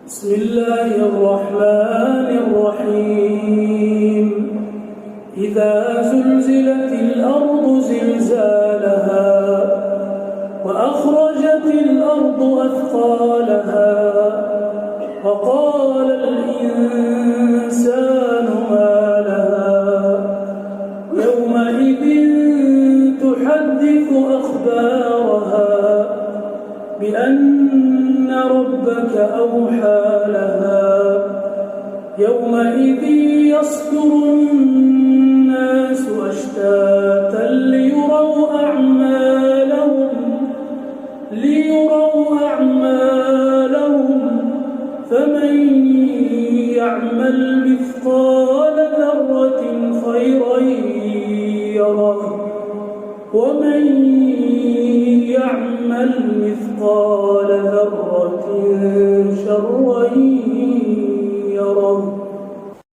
بسم الله الرحمن الرحيم إذا زلزلت الأرض زلزالها وأخرجت الأرض أثقالها وقال الإنسان ما لها يومئذ تحدث أخبارها بأن ربك أوحى لها يومئذ يصدر الناس أشتاتا ليروا أعمالهم فمن يعمل مثقال ذرة خيرا يره ومن يعمل مثقال ذرة شرا يره.